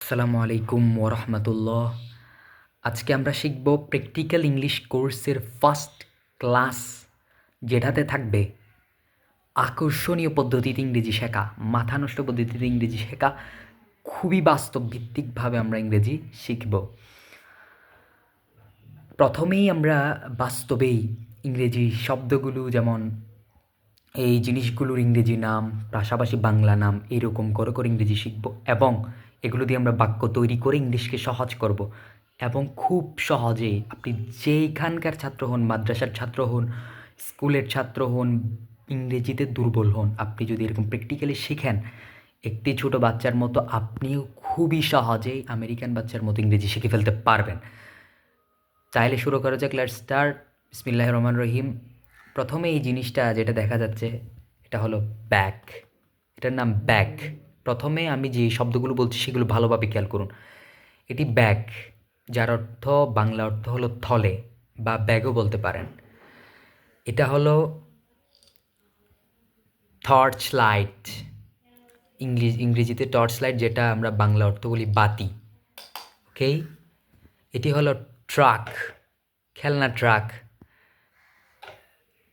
আসসালামু আলাইকুম ওরহমতুল্লাহ। আজকে আমরা শিখব প্র্যাকটিক্যাল ইংলিশ কোর্সের ফার্স্ট ক্লাস, যেটাতে থাকবে আকর্ষণীয় পদ্ধতিতে ইংরেজি শেখা, মাথা নষ্ট পদ্ধতিতে ইংরেজি শেখা। খুবই বাস্তব ভিত্তিকভাবে আমরা ইংরেজি শিখব। প্রথমেই আমরা বাস্তবেই ইংরেজি শব্দগুলো, যেমন এই জিনিসগুলোর ইংরেজি নাম, পাশাপাশি বাংলা নাম, এরকম করে করে ইংরেজি শিখব এবং এগুলো দিয়ে আমরা বাক্য তৈরি করে ইংলিশকে সহজ করব। এবং খুব সহজেই আপনি যেইখানকার ছাত্র হন, মাদ্রাসার ছাত্র হন, স্কুলের ছাত্র হন, ইংরেজিতে দুর্বল হন, আপনি যদি এরকম প্র্যাকটিক্যালি শিখেন, একটি ছোট বাচ্চার মতো আপনিও খুবই সহজেই আমেরিকান বাচ্চার মতো ইংরেজি শিখে ফেলতে পারবেন। চাইলে শুরু করা যাক। Let's start. বিসমিল্লাহির রহমানির রহিম। প্রথমে এই জিনিসটা যেটা দেখা যাচ্ছে, এটা হলো ব্যাগ। এটার নাম ব্যাগ। প্রথমে আমি যে শব্দগুলো বলছি সেগুলো ভালোভাবে খেয়াল করুন। এটি ব্যাগ, যার অর্থ, বাংলা অর্থ হলো থলে বা ব্যাগও বলতে পারেন। এটা হলো টর্চ লাইট, ইংরেজিতে টর্চ লাইট, যেটা আমরা বাংলা অর্থ বলি বাতি। ওকে। এটি হলো ট্রাক, খেলনা ট্রাক।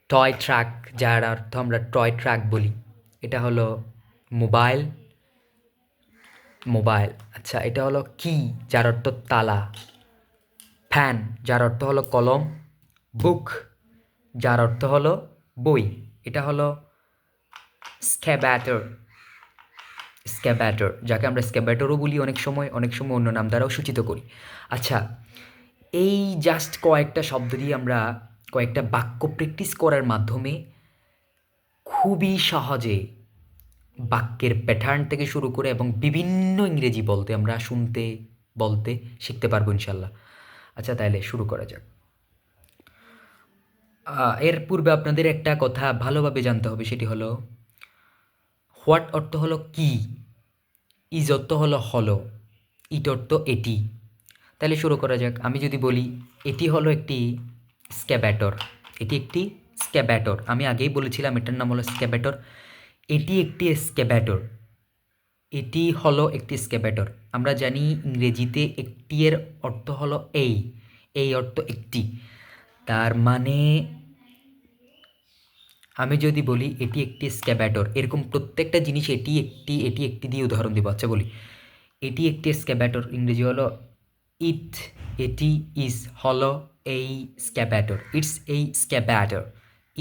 টয় ট্রাক, যার অর্থ আমরা টয় ট্রাক বলি। এটা হলো মোবাইল, মোবাইল। আচ্ছা, এটা হলো কি, যার অর্থ তালা। ফ্যান, যার অর্থ হলো কলম। বুক, যার অর্থ হলো বই। এটা হলো স্ক্যাব্যাটার, স্ক্যাব্যাটার, যাকে আমরা স্ক্যাব্যাটারও বলি অনেক সময়, অনেক সময় অন্য নাম দ্বারাও সূচিত করি। আচ্ছা, এই জাস্ট কয়েকটা শব্দ দিয়ে আমরা কয়েকটা বাক্য প্র্যাকটিস করার মাধ্যমে খুবই সহজে বাক্যের প্যাটার্ন থেকে শুরু করে এবং বিভিন্ন ইংরেজি বলতে, আমরা শুনতে বলতে শিখতে পারবো ইনশাল্লাহ। আচ্ছা, তাহলে শুরু করা যাক। এর পূর্বে আপনাদের একটা কথা ভালোভাবে জানতে হবে, সেটি হলো হোয়াট অর্থ হলো কি, ইজ অর্থ হলো, ইট অর্থ এটি। তাহলে শুরু করা যাক। আমি যদি বলি এটি হলো একটি স্ক্যাব্যাটর, এটি একটি স্ক্যাব্যাটর, আমি আগেই বলেছিলাম এটার নাম হলো স্ক্যাব্যাটর। এটি একটি স্ক্যাব্যাটর, এটি হলো একটি স্ক্যাব্যাটর। আমরা জানি ইংরেজিতে একটি এর অর্থ হলো এই অর্থ একটি। তার মানে আমি যদি বলি এটি একটি স্ক্যাব্যাটর, এরকম প্রত্যেকটা জিনিস এটি একটি দিয়ে উদাহরণ দেবো। আচ্ছা বলি, এটি একটি স্ক্যাব্যাটর, ইংরেজি হলো ইট। এটি ইজ হলো এই স্ক্যাব্যাটর, ইটস এই স্ক্যাব্যাটর।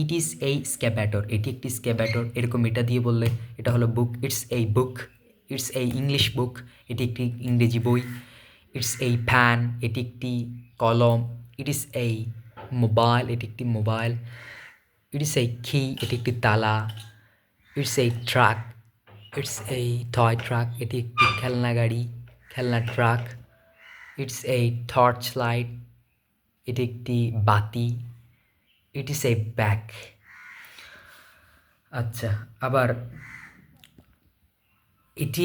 ইট ইজ এই স্ক্যাব্যাটর, এটি একটি স্ক্যাব্যাটর। এরকম এটা দিয়ে বললে এটা হলো বুক, ইটস এই বুক। ইটস এই ইংলিশ বুক, এটি একটি ইংরেজি বই। ইটস এই ফ্যান, এটি একটি কলম। ইট ইজ এই মোবাইল, এটি একটি মোবাইল। ইট ইজ এই কি, এটি একটি তালা। ইটস এই ট্রাক, ইটস এই টয় ট্রাক, এটি একটি খেলনা গাড়ি, খেলনা ট্রাক। ইটস এই টর্চ লাইট, এটি একটি বাতি। ইট ইজ এই ব্যাগ। আচ্ছা, আবার এটি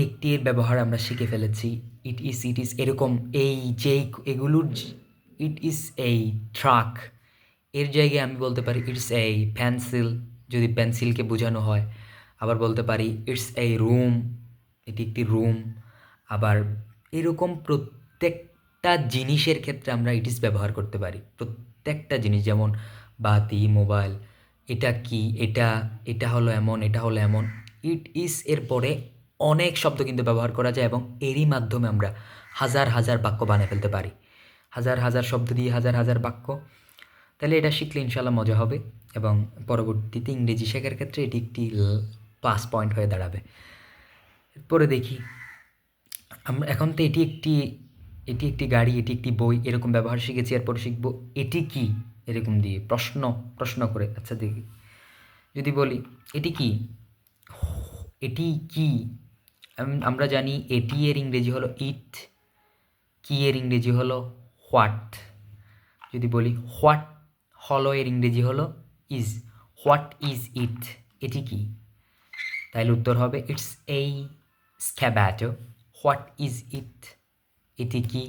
একটি এর ব্যবহার আমরা শিখে ফেলেছি। ইট ইজ এরকম, এই যে এগুলোর ইট ইজ এই ট্রাক, এর জায়গায় আমি বলতে পারি ইটস এই পেন্সিল, যদি পেন্সিলকে বোঝানো হয়। আবার বলতে পারি ইটস এই রুম, এটি একটি রুম। আবার এরকম প্রত্যেকটা জিনিসের ক্ষেত্রে আমরা ইট ইজ ব্যবহার করতে পারি। প্রত্যেকটা জিনিস, যেমন বাতি, মোবাইল, এটা কি, এটা এটা হলো এমন, এটা হলো এমন। ইট ইজ এর পরে অনেক শব্দ কিন্তু ব্যবহার করা যায় এবং এরই মাধ্যমে আমরা হাজার হাজার বাক্য বানিয়ে ফেলতে পারি, হাজার হাজার শব্দ দিয়ে হাজার হাজার বাক্য। তাহলে এটা শিখলে ইনশাল্লাহ মজা হবে এবং পরবর্তীতে ইংরেজি শেখার ক্ষেত্রে এটি একটি প্লাস পয়েন্ট হয়ে দাঁড়াবে। এরপরে দেখি আমরা, এখন তো এটি একটি গাড়ি, এটি একটি বই, এরকম ব্যবহার শিখেছি। এরপরে শিখব এটি কি, এরকম দিয়ে প্রশ্ন প্রশ্ন করে। আচ্ছা দেখি, যদি বলি এটি কি, এটি কি, আমরা জানি এটি এর ইংরেজি হলো ইট, কি এর ইংরেজি হলো হোয়াট। যদি বলি হোয়াট হলো এর ইংরেজি হলো ইজ, হোয়াট ইজ ইট, এটি কি, তাহলে উত্তর হবে ইটস এই স্ক্যাব্যাটো। হোয়াট ইজ ইট, এটি কি।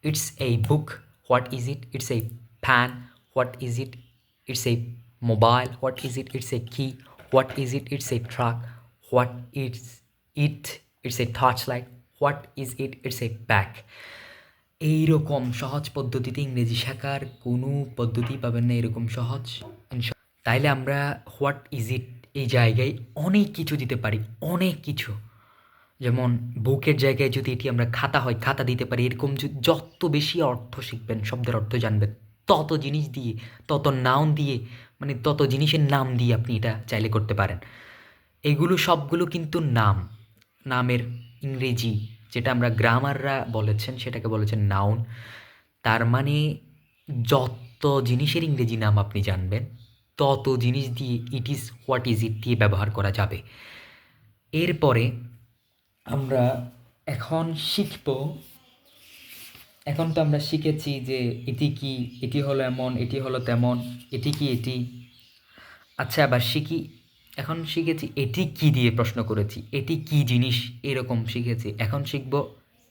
ইটস এই book, what is it, it's এই fan, what is it, it's এই mobile, what is it, it's a key, what is it, it's a truck, what it's it, it's a torch light, what is it? It's a bag. এইরকম সহজ পদ্ধতিতে ইংরেজি শেখার কোনো পদ্ধতি পাবেন না এরকম সহজ। তাইলে আমরা হোয়াট ইজ ইট এই জায়গায় অনেক কিছু দিতে পারি, অনেক কিছু। যেমন বুকের জায়গায় যদি এটি আমরা খাতা হয়, খাতা দিতে পারি। এরকম যত বেশি অর্থ শিখবেন, শব্দের অর্থ জানবেন, তত জিনিস দিয়ে, তত নাউন দিয়ে, মানে তত জিনিসের নাম দিয়ে আপনি এটা চাইলে করতে পারেন। এগুলো সবগুলো কিন্তু নাম, নামের ইংরেজি যেটা আমরা গ্রামাররা বলেছেন সেটাকে বলেছেন নাউন। তার মানে যত জিনিসের ইংরেজি নাম আপনি জানবেন, তত জিনিস দিয়ে ইট ইজ, হোয়াট ইজ ইট দিয়ে ব্যবহার করা যাবে। এরপরে আমরা এখন শিখব, এখন তো আমরা শিখেছি যে এটি কি, এটি হলো এমন, এটি হলো তেমন, এটি কি এটি। আচ্ছা এবার শিখি, এখন শিখেছি এটি কি দিয়ে প্রশ্ন করেছি, এটি কি জিনিস এরকম শিখেছি। এখন শিখব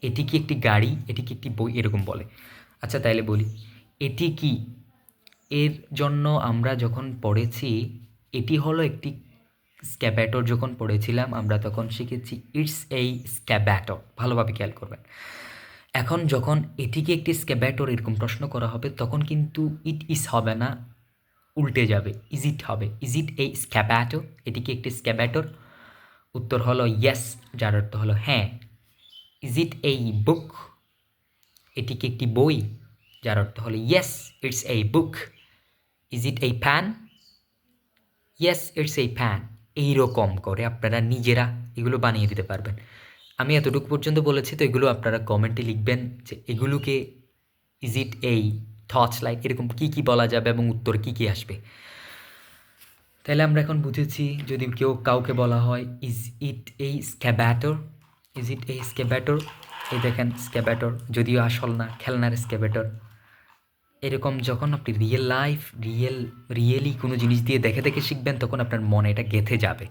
এটি কি একটি গাড়ি, এটি কি একটি বই, এরকম বলে। আচ্ছা তাইলে বলি এটি কি। এর জন্য আমরা যখন পড়েছি এটি হলো একটি স্ক্যাব্যাটর, যখন পড়েছিলাম আমরা তখন শিখেছি ইটস এই স্ক্যাব্যাটর, ভালোভাবে খেয়াল করবেন। এখন যখন এটিকে একটি স্ক্যাব্যাটর এরকম প্রশ্ন করা হবে তখন কিন্তু ইট ইস হবে না, উল্টে যাবে, ইজ ইট হবে। ইজ ইট এই স্ক্যাব্যাটর? এটি কি একটি স্ক্যাব্যাটর? উত্তর হলো ইয়েস, যার অর্থ হলো হ্যাঁ। ইজ ইট এই বুক? এটি কি একটি বই? যার অর্থ হলো ইয়েস, ইটস এই বুক। ইজ ইট এই প্যান? ইয়েস, ইটস এই প্যান। এইরকম করে আপনারা নিজেরা এগুলো বানিয়ে দিতে পারবেন। আমি এতটুকু পর্যন্ত বলেছি, তো এগুলো আপনারা কমেন্টে লিখবেন যে এগুলোকে ইজ ইট এই থটস লাইক এরকম কী কী বলা যাবে এবং উত্তর কী কী আসবে। তাহলে আমরা এখন বুঝেছি যদি কেউ কাউকে বলা হয় ইজ ইট এই স্ক্যাব্যাটর, ইজ ইট এই স্ক্যাব্যাটর, এই দেখেন স্ক্যাব্যাটর, যদিও আসল না, খেলনার স্ক্যাব্যাটর। এরকম যখন আপনি রিয়েলি কোনো জিনিস দিয়ে দেখে দেখে শিখবেন তখন আপনার মনে এটা গেঁথে যাবে।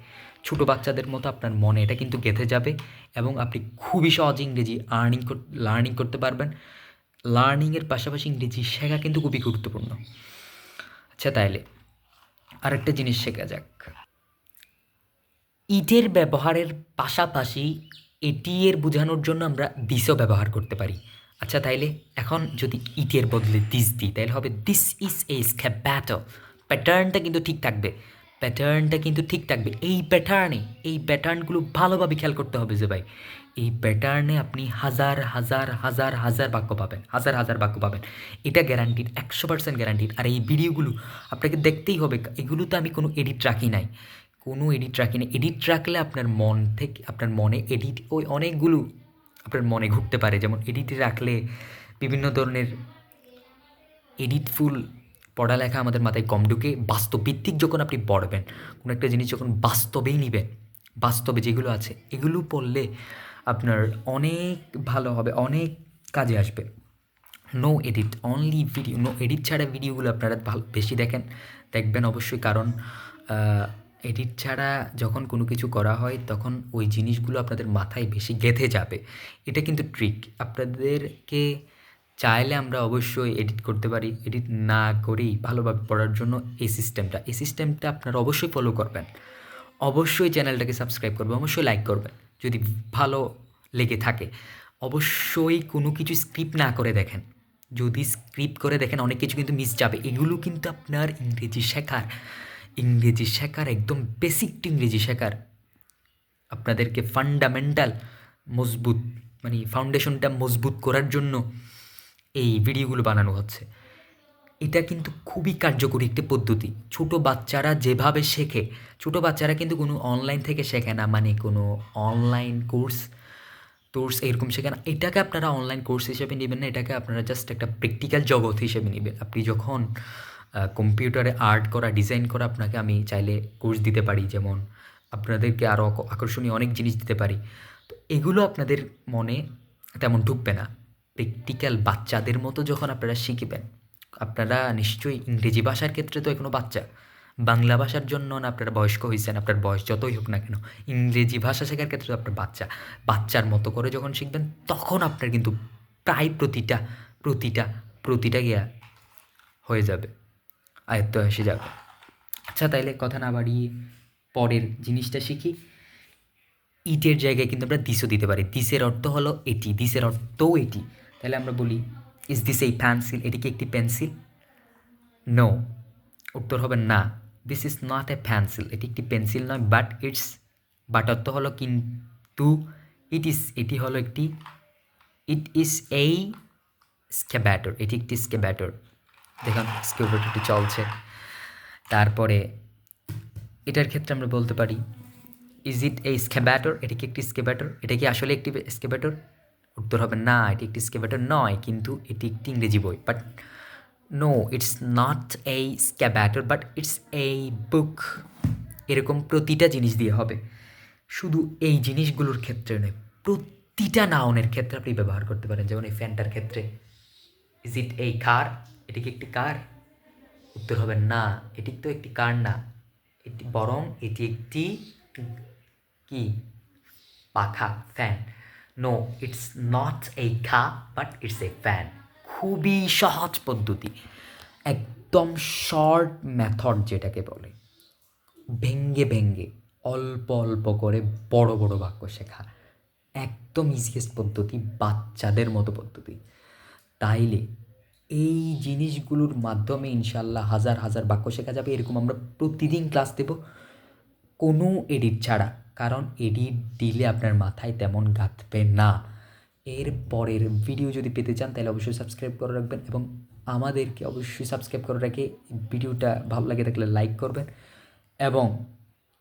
ছোটো বাচ্চাদের মতো আপনার মনে এটা কিন্তু গেঁথে যাবে এবং আপনি খুবই সহজে ইংরেজি লার্নিং করতে পারবেন। লার্নিংয়ের পাশাপাশি ইংরেজি শেখা কিন্তু খুবই গুরুত্বপূর্ণ। আচ্ছা তাইলে আরেকটা জিনিস শেখা যাক। ইটের ব্যবহারের পাশাপাশি এটি এর বোঝানোর জন্য আমরা দিসও ব্যবহার করতে পারি। আচ্ছা তাইলে এখন যদি ইটের বদলে দিস দিই তাহলে হবে দিস ইজ এ স্ক্যাব্যাটর। প্যাটার্নটা কিন্তু ঠিক থাকবে, প্যাটার্নটা কিন্তু ঠিক থাকবে। এই প্যাটার্নগুলো ভালোভাবে খেয়াল করতে হবে যে ভাই এই প্যাটার্নে আপনি হাজার হাজার হাজার হাজার বাক্য পাবেন, হাজার হাজার বাক্য পাবেন। এটা গ্যারান্টিড, 100% গ্যারান্টিড। আর এই ভিডিওগুলো আপনাকে দেখতেই হবে। এগুলোতে আমি কোনো এডিট রাখি নাই, কোনো এডিট রাখি না। এডিট রাখলে আপনার মন থেকে, আপনার মনে এডিট ওই অনেকগুলো আপনার মনে ঘুরতে পারে। যেমন এডিটে রাখলে বিভিন্ন ধরনের এডিটফুল পড়ালেখা আমাদের মাথায় কম ঢুকে। বাস্তবভিত্তিক যখন আপনি পড়বেন, কোনো একটা জিনিস যখন বাস্তবেই নিবেন, বাস্তবে যেগুলো আছে এগুলো পড়লে আপনার অনেক ভালো হবে, অনেক কাজে আসবে। No edit, only video. No edit ছাড়া ভিডিওগুলো আপনারা বেশি দেখবেন অবশ্যই, কারণ এডিট ছাড়া যখন কোনো কিছু করা হয় তখন ওই জিনিসগুলো আপনাদের মাথায় বেশি গেঁথে যাবে। এটা কিন্তু ট্রিক। আপনাদেরকে চাইলে আমরা অবশ্যই এডিট করতে পারি, এডিট না করেই ভালোভাবে পড়ার জন্য এই সিস্টেমটা আপনারা অবশ্যই ফলো করবেন। অবশ্যই চ্যানেলটাকে সাবস্ক্রাইব করবেন, অবশ্যই লাইক করবেন যদি ভালো লেগে থাকে। অবশ্যই কোনো কিছু স্ক্রিপ্ট না করে দেখেন। যদি স্ক্রিপ্ট করে দেখেন অনেক কিছু কিন্তু মিস যাবে। এগুলো কিন্তু আপনার ইংরেজি শেখার একদম বেসিক ইংরেজি শেখার আপনাদেরকে ফান্ডামেন্টাল মজবুত, মানে ফাউন্ডেশনটা মজবুত করার জন্য এই ভিডিওগুলো বানানো হচ্ছে। এটা কিন্তু খুবই কার্যকরী একটি পদ্ধতি। ছোটো বাচ্চারা যেভাবে শেখে, ছোটো বাচ্চারা কিন্তু কোনো অনলাইন থেকে শেখে না, মানে কোনো অনলাইন কোর্স এরকম শেখে না। এটাকে আপনারা অনলাইন কোর্স হিসেবে নেবেন না, এটাকে আপনারা জাস্ট একটা প্র্যাকটিক্যাল জগৎ হিসেবে নেবেন। আপনি যখন কম্পিউটারে আর্ট করা, ডিজাইন করা, আপনাকে আমি চাইলে কোর্স দিতে পারি, যেমন আপনাদেরকে আরও আকর্ষণীয় অনেক জিনিস দিতে পারি। তো এগুলো আপনাদের মনে তেমন ঢুকবে না। প্র্যাকটিক্যাল বাচ্চাদের মতো যখন আপনারা শিখবেন, আপনারা নিশ্চয়ই ইংরেজি ভাষার ক্ষেত্রে তো এখনও বাচ্চা, বাংলা ভাষার জন্য না আপনারা বয়স্ক হয়েছেন, আপনার বয়স যতই হোক না কেন, ইংরেজি ভাষা শেখার ক্ষেত্রে তো আপনার বাচ্চার মতো করে যখন শিখবেন তখন আপনার কিন্তু প্রায় প্রতিটা গিয়া হয়ে যাবে, আয়ত্ত এসে যাবে। আচ্ছা তাইলে কথা না বাড়িয়ে পরের জিনিসটা শিখি। ইটের জায়গায় কিন্তু আমরা দিসও দিতে পারি। দিসের অর্থ হলো এটি, দিসের অর্থও এটি। তাহলে আমরা বলি ইজ দিস এই পেন্সিল, এটি কি একটি পেন্সিল? নো, উত্তর হবে না, this is not a pencil, এটি একটি পেন্সিল নয়। বাট অর্থ হলো কিন্তু, এটি হলো একটি, ইট ইজ এই স্ক্যাভেটর, এটি একটি স্ক্যাভেটর। দেখুন স্ক্যাভেটরটি চলছে। তারপরে এটার ক্ষেত্রে আমরা বলতে পারি ইজ ইট এই স্ক্যাভেটর, এটি কি একটি স্ক্যাভেটর, এটা কি আসলে একটি স্ক্যাভেটর? উত্তর হবে না, এটি একটি স্ক্যাভেটর নয়, কিন্তু এটি একটি ইংরেজি বই। বাট নো, ইটস নট এই স্ক্যাভেটর, বাট ইটস এই বুক। এরকম প্রতিটা জিনিস দিয়ে হবে, শুধু এই জিনিসগুলোর ক্ষেত্রে নয়, প্রতিটা নাউনের ক্ষেত্রে আপনি ব্যবহার করতে পারেন। যেমন এই ফ্যানটার ক্ষেত্রে ইজ ইট এই কার, এটি কি একটি কার? উত্তর হবে না, এটি তো একটি কার না, এটি বরং এটি একটি কি পাখা, ফ্যান। নো, ইটস নট এই খা, বাট ইটস এ ফ্যান। খুবই সহজ পদ্ধতি, একদম শর্ট মেথড যেটাকে বলে, ভেঙ্গে ভেঙ্গে অল্প অল্প করে বড় বড় বাক্য শেখা, একদম ইজিয়েস্ট পদ্ধতি, বাচ্চাদের মতো পদ্ধতি। তাইলে এই জিনিসগুলোর মাধ্যমে ইনশাল্লাহ হাজার হাজার বাক্য শেখা যাবে। এরকম আমরা প্রতিদিন ক্লাস দেব, কোনো এডিট ছাড়া, কারণ এডিট দিলে আপনার মাথায় তেমন গাঁথবে না। এর পরের ভিডিও যদি পেতে চান তাহলে অবশ্যই সাবস্ক্রাইব করে রাখবেন, এবং আমাদেরকে অবশ্যই সাবস্ক্রাইব করে রেখে ভিডিওটা ভালো লাগে থাকলে লাইক করবেন, এবং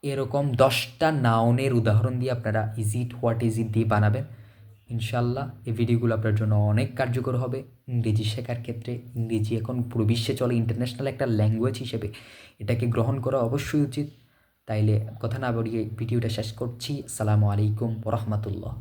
এরকম 10টা নাউনের উদাহরণ দিয়ে আপনারা ইজ ইট, হোয়াট ইজ ইট দিয়ে বানাবেন। ইনশাল্লাহ এই ভিডিওগুলো আপনার জন্য অনেক কার্যকর হবে ইংরেজি শেখার ক্ষেত্রে। ইংরেজি এখন পুরো বিশ্বে চলে, ইন্টারন্যাশনাল একটা ল্যাঙ্গুয়েজ হিসেবে এটাকে গ্রহণ করা অবশ্যই উচিত। তাইলে কথা না বাড়িয়ে ভিডিওটা শেষ করছি। আসসালামু আলাইকুম ওয়া রাহমাতুল্লাহ।